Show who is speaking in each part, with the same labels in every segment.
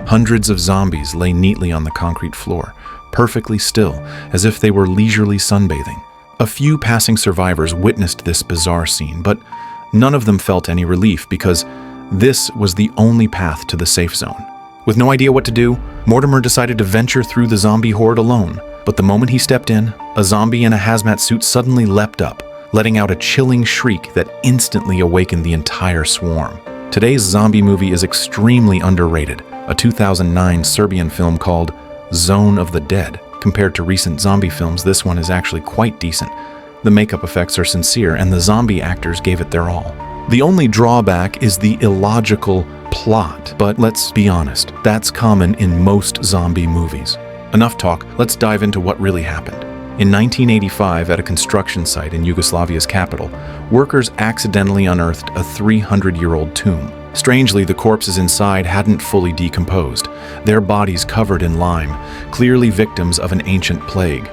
Speaker 1: Hundreds of zombies lay neatly on the concrete floor, perfectly still, as if they were leisurely sunbathing. A few passing survivors witnessed this bizarre scene, but none of them felt any relief because this was the only path to the safe zone. With no idea what to do, Mortimer decided to venture through the zombie horde alone. But the moment he stepped in, a zombie in a hazmat suit suddenly leapt up, letting out a chilling shriek that instantly awakened the entire swarm. Today's zombie movie is extremely underrated, a 2009 Serbian film called Zone of the Dead. Compared to recent zombie films, this one is actually quite decent. The makeup effects are sincere, and the zombie actors gave it their all. The only drawback is the illogical plot, but let's be honest, that's common in most zombie movies. Enough talk, let's dive into what really happened. In 1985, at a construction site in Yugoslavia's capital, workers accidentally unearthed a 300-year-old tomb. Strangely, the corpses inside hadn't fully decomposed, their bodies covered in lime, clearly victims of an ancient plague.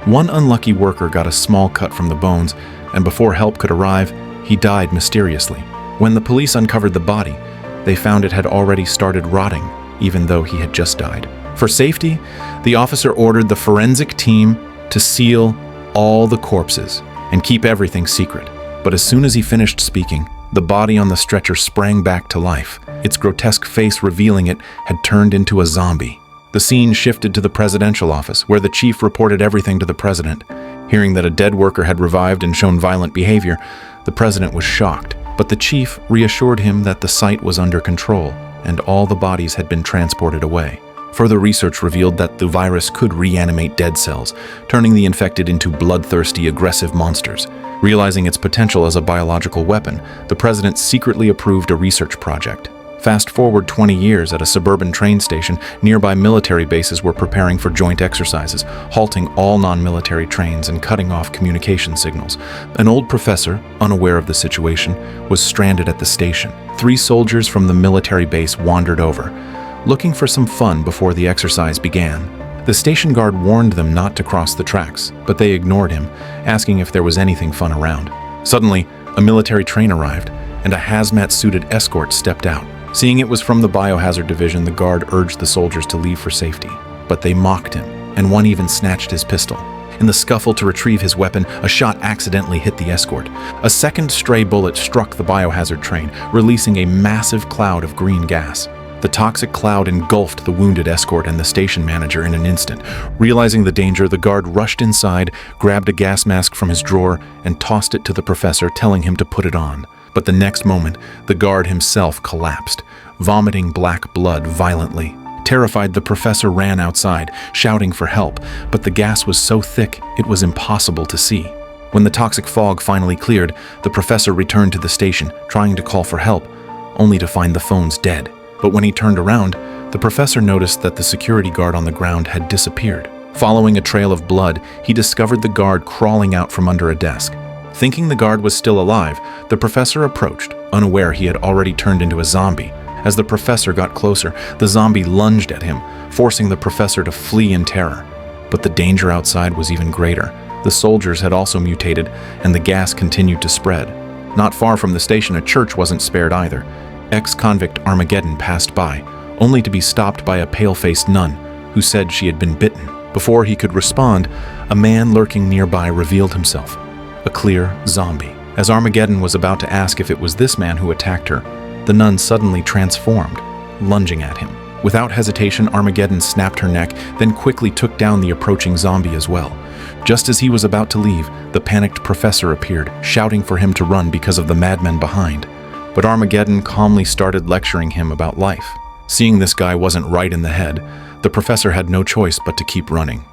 Speaker 1: One unlucky worker got a small cut from the bones, and before help could arrive, he died mysteriously. When the police uncovered the body, they found it had already started rotting, even though he had just died. For safety, the officer ordered the forensic team to seal all the corpses and keep everything secret. But as soon as he finished speaking, the body on the stretcher sprang back to life, its grotesque face revealing it had turned into a zombie. The scene shifted to the presidential office, where the chief reported everything to the president. Hearing that a dead worker had revived and shown violent behavior, the president was shocked, but the chief reassured him that the site was under control and all the bodies had been transported away. Further research revealed that the virus could reanimate dead cells, turning the infected into bloodthirsty, aggressive monsters. Realizing its potential as a biological weapon, the president secretly approved a research project. Fast forward 20 years, at a suburban train station, nearby military bases were preparing for joint exercises, halting all non-military trains and cutting off communication signals. An old professor, unaware of the situation, was stranded at the station. 3 soldiers from the military base wandered over, looking for some fun before the exercise began. The station guard warned them not to cross the tracks, but they ignored him, asking if there was anything fun around. Suddenly, a military train arrived, and a hazmat-suited escort stepped out. Seeing it was from the biohazard division, the guard urged the soldiers to leave for safety. But they mocked him, and one even snatched his pistol. In the scuffle to retrieve his weapon, a shot accidentally hit the escort. A second stray bullet struck the biohazard train, releasing a massive cloud of green gas. The toxic cloud engulfed the wounded escort and the station manager in an instant. Realizing the danger, the guard rushed inside, grabbed a gas mask from his drawer, and tossed it to the professor, telling him to put it on. But the next moment, the guard himself collapsed, vomiting black blood violently. Terrified, the professor ran outside, shouting for help, but the gas was so thick it was impossible to see. When the toxic fog finally cleared, the professor returned to the station, trying to call for help, only to find the phones dead. But when he turned around, the professor noticed that the security guard on the ground had disappeared. Following a trail of blood, he discovered the guard crawling out from under a desk. Thinking the guard was still alive, the professor approached, unaware he had already turned into a zombie. As the professor got closer, the zombie lunged at him, forcing the professor to flee in terror. But the danger outside was even greater. The soldiers had also mutated, and the gas continued to spread. Not far from the station, a church wasn't spared either. Ex-convict Armageddon passed by, only to be stopped by a pale-faced nun who said she had been bitten. Before he could respond, a man lurking nearby revealed himself, a clear zombie. As Armageddon was about to ask if it was this man who attacked her, the nun suddenly transformed, lunging at him. Without hesitation, Armageddon snapped her neck, then quickly took down the approaching zombie as well. Just as he was about to leave, the panicked professor appeared, shouting for him to run because of the madmen behind. But Armageddon calmly started lecturing him about life. Seeing this guy wasn't right in the head, the professor had no choice but to keep running.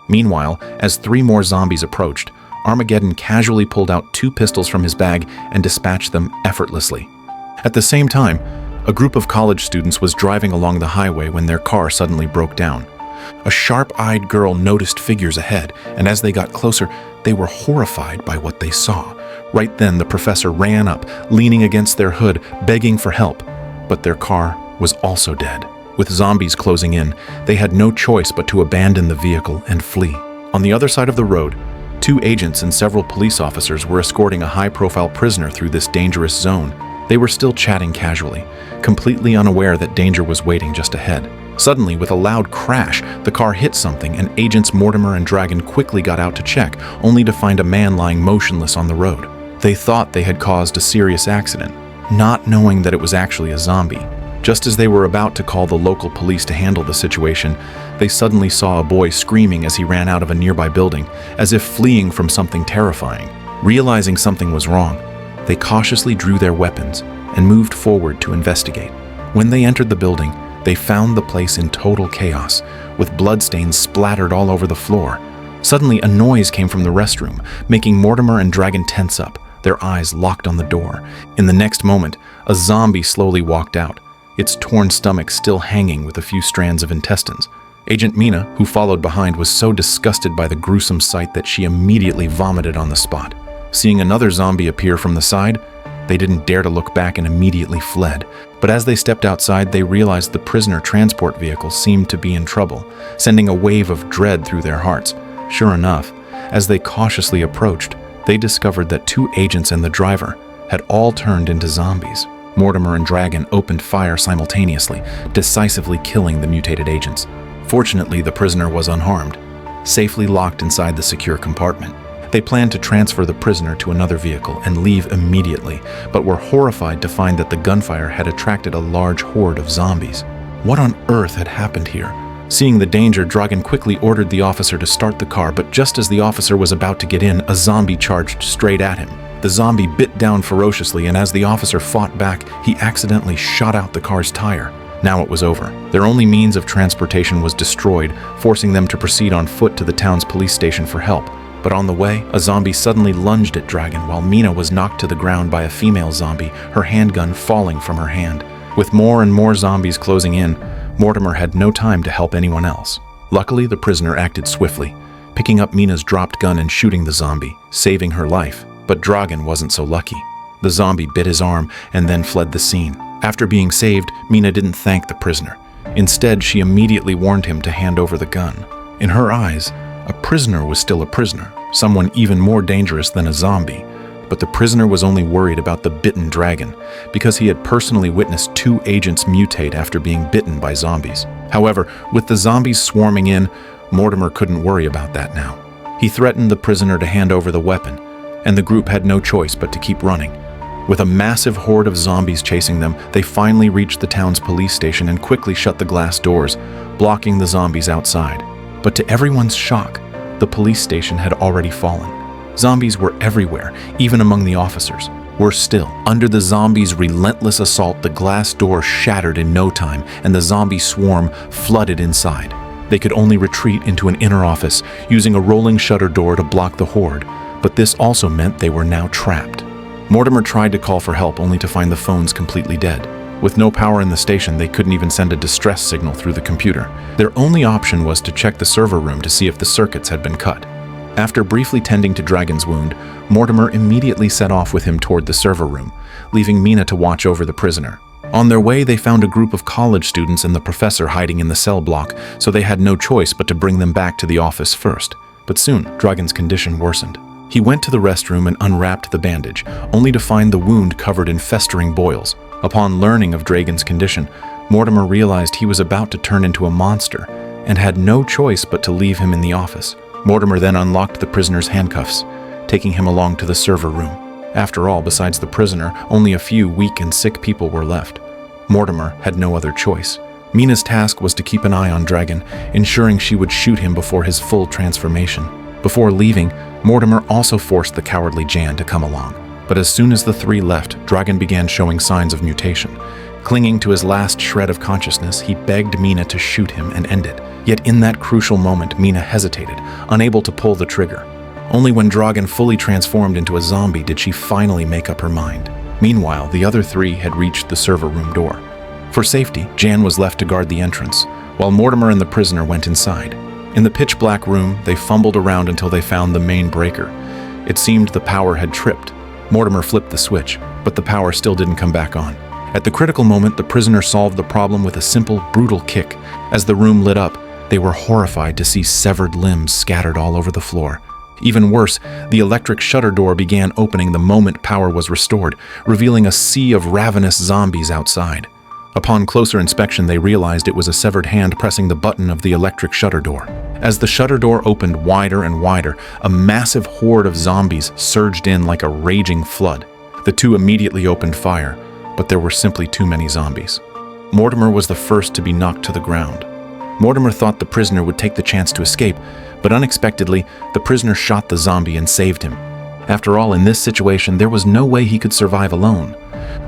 Speaker 1: Meanwhile, as 3 more zombies approached, Armageddon casually pulled out 2 pistols from his bag and dispatched them effortlessly. At the same time, a group of college students was driving along the highway when their car suddenly broke down. A sharp-eyed girl noticed figures ahead, and as they got closer, they were horrified by what they saw. Right then, the professor ran up, leaning against their hood, begging for help. But their car was also dead. With zombies closing in, they had no choice but to abandon the vehicle and flee. On the other side of the road, 2 agents and several police officers were escorting a high-profile prisoner through this dangerous zone. They were still chatting casually, completely unaware that danger was waiting just ahead. Suddenly, with a loud crash, the car hit something and agents Mortimer and Dragon quickly got out to check, only to find a man lying motionless on the road. They thought they had caused a serious accident, not knowing that it was actually a zombie. Just as they were about to call the local police to handle the situation, they suddenly saw a boy screaming as he ran out of a nearby building, as if fleeing from something terrifying. Realizing something was wrong, they cautiously drew their weapons and moved forward to investigate. When they entered the building, they found the place in total chaos, with bloodstains splattered all over the floor. Suddenly, a noise came from the restroom, making Mortimer and Dragon tense up, their eyes locked on the door. In the next moment, a zombie slowly walked out, its torn stomach still hanging with a few strands of intestines. Agent Mina, who followed behind, was so disgusted by the gruesome sight that she immediately vomited on the spot. Seeing another zombie appear from the side, they didn't dare to look back and immediately fled. But as they stepped outside, they realized the prisoner transport vehicle seemed to be in trouble, sending a wave of dread through their hearts. Sure enough, as they cautiously approached, they discovered that 2 agents and the driver had all turned into zombies. Mortimer and Dragon opened fire simultaneously, decisively killing the mutated agents. Fortunately, the prisoner was unharmed, safely locked inside the secure compartment. They planned to transfer the prisoner to another vehicle and leave immediately, but were horrified to find that the gunfire had attracted a large horde of zombies. What on earth had happened here? Seeing the danger, Dragon quickly ordered the officer to start the car, but just as the officer was about to get in, a zombie charged straight at him. The zombie bit down ferociously, and as the officer fought back, he accidentally shot out the car's tire. Now it was over. Their only means of transportation was destroyed, forcing them to proceed on foot to the town's police station for help. But on the way, a zombie suddenly lunged at Dragon while Mina was knocked to the ground by a female zombie, her handgun falling from her hand. With more and more zombies closing in, Mortimer had no time to help anyone else. Luckily, the prisoner acted swiftly, picking up Mina's dropped gun and shooting the zombie, saving her life. But Dragon wasn't so lucky. The zombie bit his arm and then fled the scene. After being saved, Mina didn't thank the prisoner. Instead, she immediately warned him to hand over the gun. In her eyes, a prisoner was still a prisoner, someone even more dangerous than a zombie. But the prisoner was only worried about the bitten dragon, because he had personally witnessed 2 agents mutate after being bitten by zombies. However, with the zombies swarming in, Mortimer couldn't worry about that now. He threatened the prisoner to hand over the weapon, and the group had no choice but to keep running. With a massive horde of zombies chasing them, they finally reached the town's police station and quickly shut the glass doors, blocking the zombies outside. But to everyone's shock, the police station had already fallen. Zombies were everywhere, even among the officers. Worse still, under the zombies' relentless assault, the glass door shattered in no time, and the zombie swarm flooded inside. They could only retreat into an inner office, using a rolling shutter door to block the horde, but this also meant they were now trapped. Mortimer tried to call for help, only to find the phones completely dead. With no power in the station, they couldn't even send a distress signal through the computer. Their only option was to check the server room to see if the circuits had been cut. After briefly tending to Dragon's wound, Mortimer immediately set off with him toward the server room, leaving Mina to watch over the prisoner. On their way, they found a group of college students and the professor hiding in the cell block, so they had no choice but to bring them back to the office first. But soon, Dragon's condition worsened. He went to the restroom and unwrapped the bandage, only to find the wound covered in festering boils. Upon learning of Dragon's condition, Mortimer realized he was about to turn into a monster and had no choice but to leave him in the office. Mortimer then unlocked the prisoner's handcuffs, taking him along to the server room. After all, besides the prisoner, only a few weak and sick people were left. Mortimer had no other choice. Mina's task was to keep an eye on Dragon, ensuring she would shoot him before his full transformation. Before leaving, Mortimer also forced the cowardly Jan to come along. But as soon as the 3 left, Dragon began showing signs of mutation. Clinging to his last shred of consciousness, he begged Mina to shoot him and end it. Yet in that crucial moment, Mina hesitated, unable to pull the trigger. Only when Dragon fully transformed into a zombie did she finally make up her mind. Meanwhile, the other 3 had reached the server room door. For safety, Jan was left to guard the entrance, while Mortimer and the prisoner went inside. In the pitch-black room, they fumbled around until they found the main breaker. It seemed the power had tripped. Mortimer flipped the switch, but the power still didn't come back on. At the critical moment, the prisoner solved the problem with a simple, brutal kick. As the room lit up, they were horrified to see severed limbs scattered all over the floor. Even worse, the electric shutter door began opening the moment power was restored, revealing a sea of ravenous zombies outside. Upon closer inspection, they realized it was a severed hand pressing the button of the electric shutter door. As the shutter door opened wider and wider, a massive horde of zombies surged in like a raging flood. The two immediately opened fire, but there were simply too many zombies. Mortimer was the first to be knocked to the ground. Mortimer thought the prisoner would take the chance to escape, but unexpectedly, the prisoner shot the zombie and saved him. After all, in this situation, there was no way he could survive alone.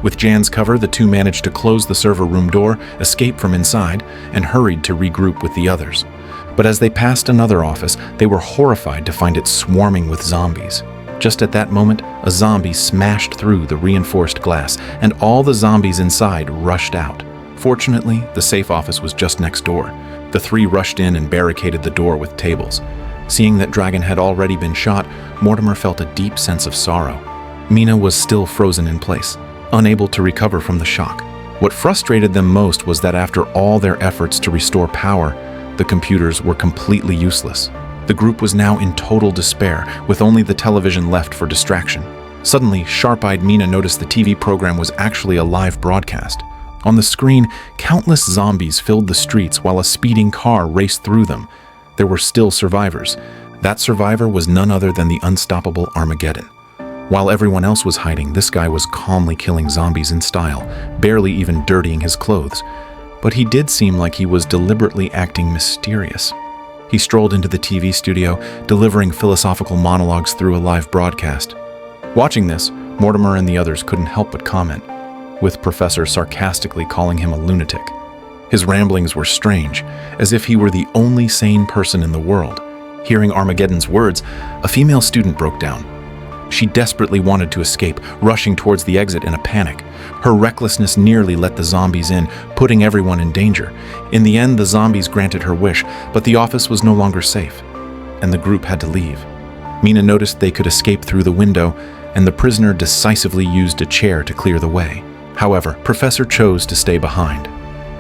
Speaker 1: With Jan's cover, the two managed to close the server room door, escape from inside, and hurried to regroup with the others. But as they passed another office, they were horrified to find it swarming with zombies. Just at that moment, a zombie smashed through the reinforced glass, and all the zombies inside rushed out. Fortunately, the safe office was just next door. The three rushed in and barricaded the door with tables. Seeing that Dragon had already been shot, Mortimer felt a deep sense of sorrow. Mina was still frozen in place, unable to recover from the shock. What frustrated them most was that after all their efforts to restore power, the computers were completely useless. The group was now in total despair, with only the television left for distraction. Suddenly, sharp-eyed Mina noticed the TV program was actually a live broadcast. On the screen, countless zombies filled the streets while a speeding car raced through them. There were still survivors. That survivor was none other than the unstoppable Armageddon. While everyone else was hiding, this guy was calmly killing zombies in style, barely even dirtying his clothes. But he did seem like he was deliberately acting mysterious. He strolled into the TV studio, delivering philosophical monologues through a live broadcast. Watching this, Mortimer and the others couldn't help but comment, with Professor sarcastically calling him a lunatic. His ramblings were strange, as if he were the only sane person in the world. Hearing Armageddon's words, a female student broke down. She desperately wanted to escape, rushing towards the exit in a panic. Her recklessness nearly let the zombies in, putting everyone in danger. In the end, the zombies granted her wish, but the office was no longer safe, and the group had to leave. Mina noticed they could escape through the window, and the prisoner decisively used a chair to clear the way. However, Professor chose to stay behind.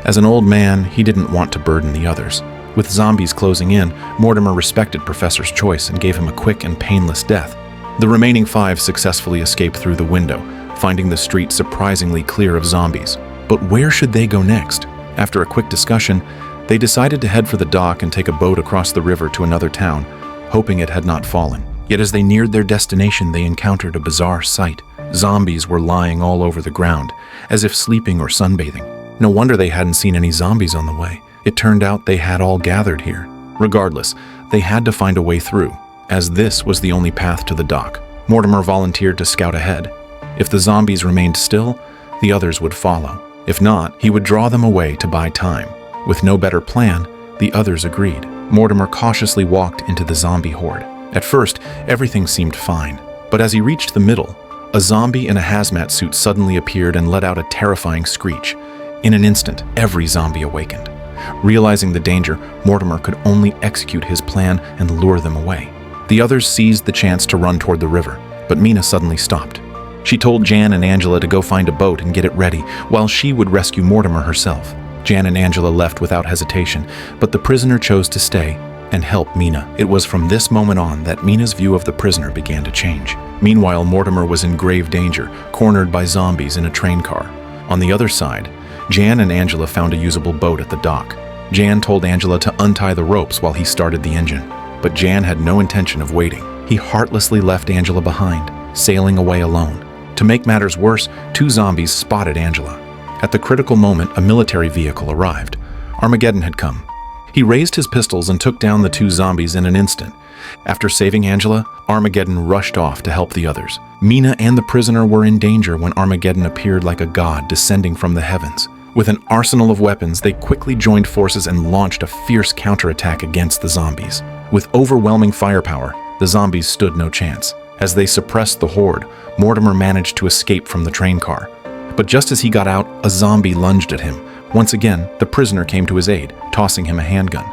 Speaker 1: As an old man, he didn't want to burden the others. With zombies closing in, Mortimer respected Professor's choice and gave him a quick and painless death. The remaining 5 successfully escaped through the window, finding the street surprisingly clear of zombies. But where should they go next? After a quick discussion, they decided to head for the dock and take a boat across the river to another town, hoping it had not fallen. Yet as they neared their destination, they encountered a bizarre sight. Zombies were lying all over the ground, as if sleeping or sunbathing. No wonder they hadn't seen any zombies on the way. It turned out they had all gathered here. Regardless, they had to find a way through, as this was the only path to the dock. Mortimer volunteered to scout ahead. If the zombies remained still, the others would follow. If not, he would draw them away to buy time. With no better plan, the others agreed. Mortimer cautiously walked into the zombie horde. At first, everything seemed fine, but as he reached the middle, a zombie in a hazmat suit suddenly appeared and let out a terrifying screech. In an instant, every zombie awakened. Realizing the danger, Mortimer could only execute his plan and lure them away. The others seized the chance to run toward the river, but Mina suddenly stopped. She told Jan and Angela to go find a boat and get it ready, while she would rescue Mortimer herself. Jan and Angela left without hesitation, but the prisoner chose to stay and help Mina. It was from this moment on that Mina's view of the prisoner began to change. Meanwhile, Mortimer was in grave danger, cornered by zombies in a train car. On the other side, Jan and Angela found a usable boat at the dock. Jan told Angela to untie the ropes while he started the engine, but Jan had no intention of waiting. He heartlessly left Angela behind, sailing away alone. To make matters worse, 2 zombies spotted Angela. At the critical moment, a military vehicle arrived. Armageddon had come. He raised his pistols and took down the 2 zombies in an instant. After saving Angela, Armageddon rushed off to help the others. Mina and the prisoner were in danger when Armageddon appeared like a god descending from the heavens. With an arsenal of weapons, they quickly joined forces and launched a fierce counterattack against the zombies. With overwhelming firepower, the zombies stood no chance. As they suppressed the horde, Mortimer managed to escape from the train car. But just as he got out, a zombie lunged at him. Once again, the prisoner came to his aid, tossing him a handgun.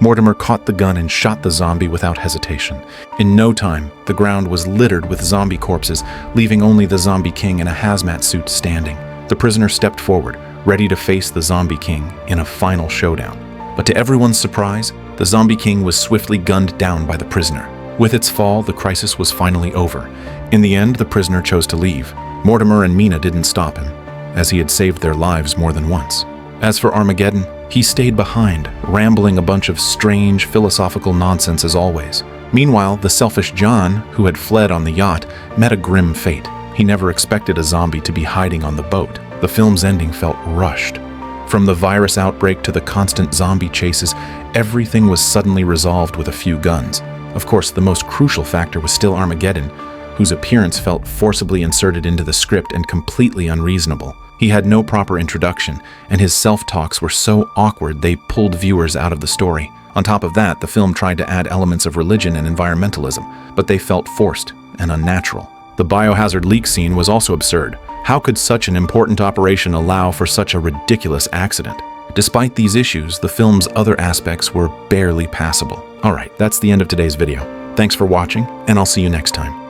Speaker 1: Mortimer caught the gun and shot the zombie without hesitation. In no time, the ground was littered with zombie corpses, leaving only the Zombie King in a hazmat suit standing. The prisoner stepped forward, ready to face the Zombie King in a final showdown. But to everyone's surprise, the Zombie King was swiftly gunned down by the prisoner. With its fall, the crisis was finally over. In the end, the prisoner chose to leave. Mortimer and Mina didn't stop him. as he had saved their lives more than once. As for Armageddon, he stayed behind, rambling a bunch of strange philosophical nonsense as always. Meanwhile, the selfish John, who had fled on the yacht, met a grim fate. He never expected a zombie to be hiding on the boat. The film's ending felt rushed. From the virus outbreak to the constant zombie chases, everything was suddenly resolved with a few guns. Of course, the most crucial factor was still Armageddon, whose appearance felt forcibly inserted into the script and completely unreasonable. He had no proper introduction, and his self-talks were so awkward they pulled viewers out of the story. On top of that, the film tried to add elements of religion and environmentalism, but they felt forced and unnatural. The biohazard leak scene was also absurd. How could such an important operation allow for such a ridiculous accident? Despite these issues, the film's other aspects were barely passable. Alright, that's the end of today's video. Thanks for watching, and I'll see you next time.